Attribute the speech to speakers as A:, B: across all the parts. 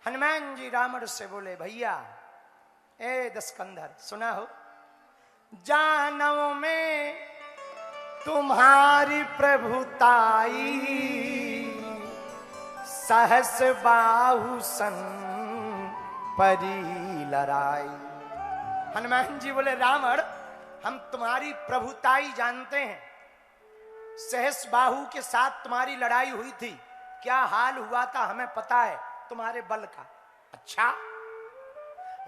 A: हनुमान जी रावण से बोले, भैया ए दस्कंधर सुना हो, जानव में तुम्हारी प्रभुताई, सहस बाहु सन परी लड़ाई। हनुमान जी बोले, रावण हम तुम्हारी प्रभुताई जानते हैं, सहस बाहु के साथ तुम्हारी लड़ाई हुई थी, क्या हाल हुआ था हमें पता है तुम्हारे बल का। अच्छा,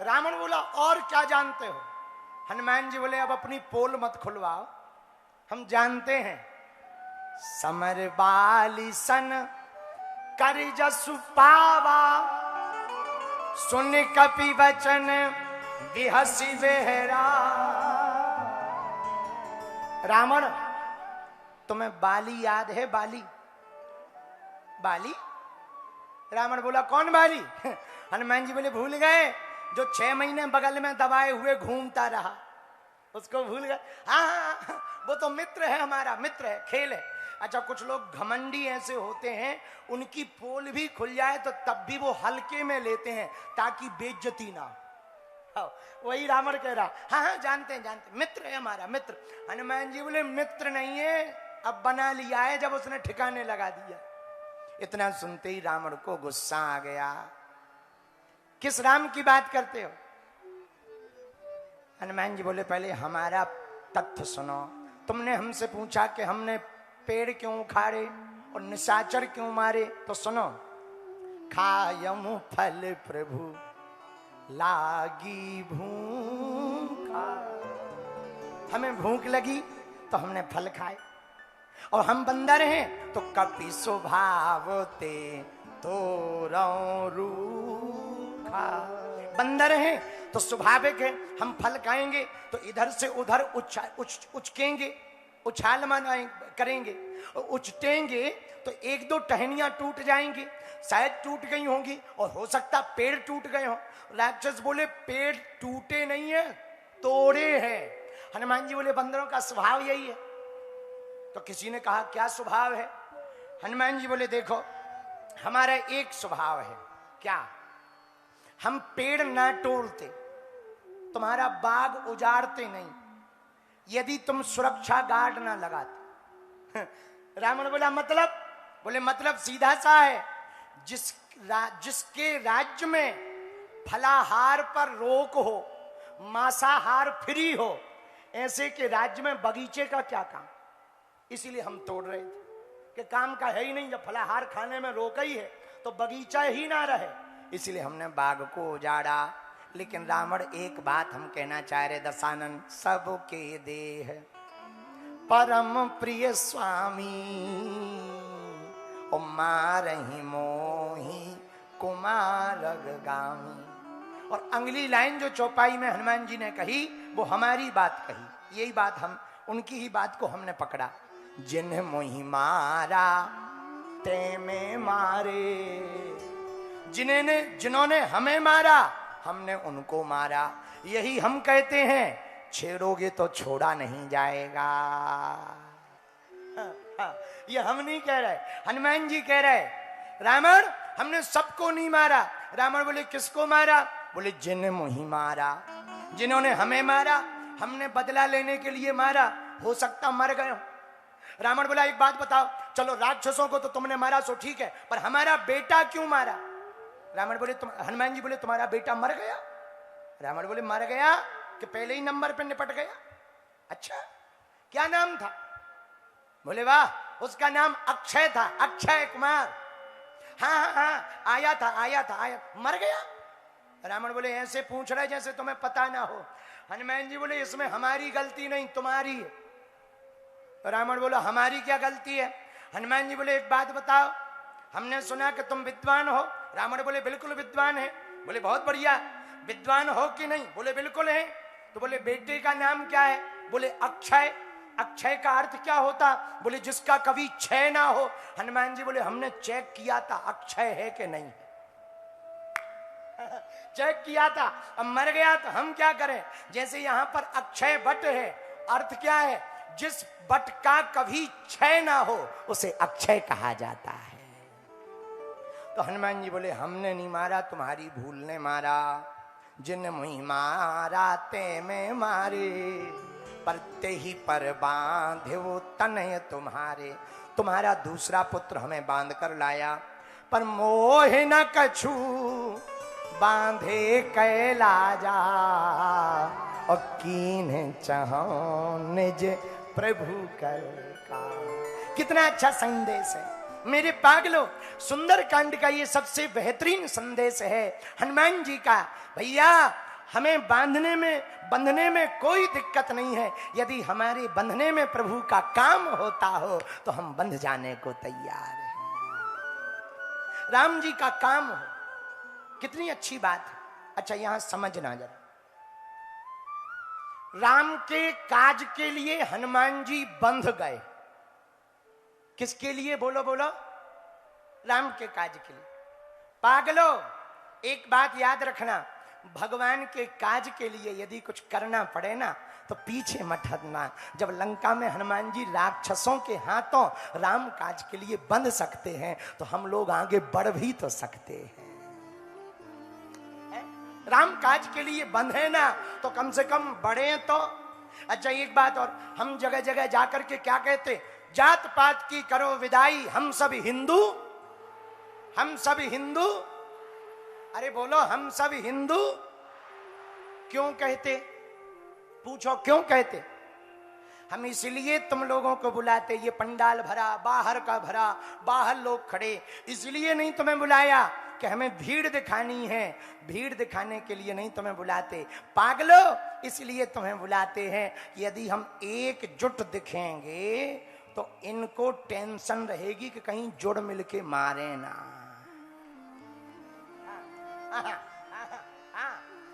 A: रावण बोला और क्या जानते हो। हनुमान जी बोले, अब अपनी पोल मत खुलवाओ, हम जानते हैं समर बाली सन कर जसु पावा, सुन कपि वचन बिहसी बेहरा। रावण तुम्हें बाली याद है? बाली बाली? रावण बोला, कौन बाली? हनुमान जी बोले, भूल गए, जो 6 महीने बगल में दबाए हुए घूमता रहा, उसको भूल गए? हाँ, वो तो मित्र है, हमारा मित्र है, खेल है। अच्छा, कुछ लोग घमंडी ऐसे होते हैं, उनकी पोल भी खुल जाए तो तब भी वो हल्के में लेते हैं ताकि बेइज्जती ना हो। वही रावण कह रहा, हाँ हाँ जानते हैं जानते हैं, मित्र है हमारा मित्र। हनुमान जी बोले, मित्र नहीं है, अब बना लिया है जब उसने ठिकाने लगा दिया। इतना सुनते ही रावण को गुस्सा आ गया। किस राम की बात करते हो? हनुमान जी बोले, पहले हमारा तथ्य सुनो। तुमने हमसे पूछा कि हमने पेड़ क्यों उखाड़े और निशाचर क्यों मारे, तो सुनो। खायमु फल प्रभु लागी भूखा, हमें भूख लगी तो हमने फल खाए, और हम बंदर हैं तो कपि स्वभाव ते तो रूखा। बंदर हैं तो स्वाभाविक है हम फल खाएंगे तो इधर से उधर उचकेंगे, उछाल करेंगे, उछटेंगे तो 1-2 टहनियां टूट जाएंगी, शायद टूट गई होंगी, और हो सकता पेड़ टूट गए हो। राक्षस बोले, पेड़ टूटे नहीं है, तोड़े हैं। हनुमान जी बोले, बंदरों का स्वभाव यही है। तो किसी ने कहा, क्या स्वभाव है? हनुमान जी बोले, देखो हमारा एक स्वभाव है। क्या? हम पेड़ ना तोड़ते, तुम्हारा बाग उजाड़ते नहीं, यदि तुम सुरक्षा गार्ड ना लगाते। रावण बोला, मतलब? बोले, मतलब सीधा सा है, जिसके राज्य में फलाहार पर रोक हो, मांसाहार फ्री हो, ऐसे के राज्य में बगीचे का क्या काम? इसीलिए हम तोड़ रहे थे कि काम का है ही नहीं, जब फलाहार खाने में रोक ही है तो बगीचा ही ना रहे, इसलिए हमने बाग को उजाड़ा। लेकिन रावण एक बात हम कहना चाह रहे, दशानन, सबके देह परम प्रिय स्वामी, ओ मारहि मोहि कुमारगामी। और अगली लाइन जो चौपाई में हनुमान जी ने कही वो हमारी बात कही, यही बात हम उनकी ही बात को हमने पकड़ा। जिन्हें मोहि मारा ते में मारे, जिन्होंने हमें मारा हमने उनको मारा। यही हम कहते हैं, छेड़ोगे तो छोड़ा नहीं जाएगा। ये हम नहीं कह रहे, हनुमान जी कह रहे। रावण, हमने सबको नहीं मारा। रावण बोले, किसको मारा? बोले, जिन्हें मोहि मारा, जिन्होंने हमें मारा, हमने बदला लेने के लिए मारा, हो सकता मर गए हो। रावण बोला, एक बात बताओ, चलो राक्षसों को तो तुमने मारा सो ठीक है, पर हमारा बेटा क्यों मारा? रावण बोले, हनुमान जी बोले, तुम्हारा बेटा मर गया? रावण बोले, मर गया कि पहले ही नंबर पे निपट गया? अच्छा, क्या नाम था? बोले, वाह, उसका नाम अक्षय था, अक्षय कुमार। हाँ हाँ हाँ, आया, मर गया? रावण बोले, ऐसे पूछ रहे जैसे तुम्हें पता ना हो। हनुमान जी बोले, इसमें हमारी गलती नहीं, तुम्हारी है। रावण बोला, हमारी क्या गलती है? हनुमान जी बोले, एक बात बताओ, हमने सुना कि तुम विद्वान हो। रावण बोले, बिल्कुल विद्वान है। बोले, बहुत बढ़िया, विद्वान हो कि नहीं? बोले, बिल्कुल है। तो बोले, बेटे का नाम क्या है? बोले, अक्षय। अक्षय का अर्थ क्या होता? बोले, जिसका कभी क्षय ना हो। हनुमान जी बोले, हमने चेक किया था अक्षय है कि नहीं। चेक किया था, अब मर गया तो हम क्या करें? जैसे यहां पर अक्षय वट है, अर्थ क्या है? जिस वट का कभी क्षय ना हो उसे अक्षय कहा जाता है। तो हनुमान जी बोले हमने नहीं मारा, तुम्हारी भूल ने मारा। जिन मुहि मारा ते में मारे, परते ही पर बांधे वो तनय तुम्हारे। तुम्हारा दूसरा पुत्र हमें बांध कर लाया, पर मोह न कछु बांधे कैलाजा। और कीन चाहो निज प्रभु कर का। कितना अच्छा संदेश है मेरे पागलो। सुंदर कांड का ये सबसे बेहतरीन संदेश है हनुमान जी का। भैया हमें बंधने में कोई दिक्कत नहीं है। यदि हमारे बंधने में प्रभु का काम होता हो तो हम बंध जाने को तैयार हैं। राम जी का काम हो, कितनी अच्छी बात है। अच्छा यहां समझना जरा, राम के काज के लिए हनुमान जी बंध गए। किसके लिए? बोलो बोलो। राम के काज के लिए। पागलो एक बात याद रखना, भगवान के काज के लिए यदि कुछ करना पड़े ना तो पीछे मत हटना। जब लंका में हनुमान जी राक्षसों के हाथों राम काज के लिए बंध सकते हैं तो हम लोग आगे बढ़ भी तो सकते हैं। राम काज के लिए बंधे ना तो कम से कम बढ़े तो। अच्छा एक बात और, हम जगह जगह जाकर के क्या कहते? जात पात की करो विदाई, हम सब हिंदू, हम सब हिंदू। अरे बोलो हम सब हिंदू क्यों कहते? पूछो क्यों कहते? हम इसलिए तुम लोगों को बुलाते, ये पंडाल भरा, बाहर का भरा, बाहर लोग खड़े, इसलिए नहीं तुम्हें बुलाया कि हमें भीड़ दिखानी है। भीड़ दिखाने के लिए नहीं तुम्हें बुलाते पागलो, इसलिए तुम्हें बुलाते हैं कि यदि हम एकजुट दिखेंगे तो इनको टेंशन रहेगी कि कहीं जुड़ मिलके मारे ना।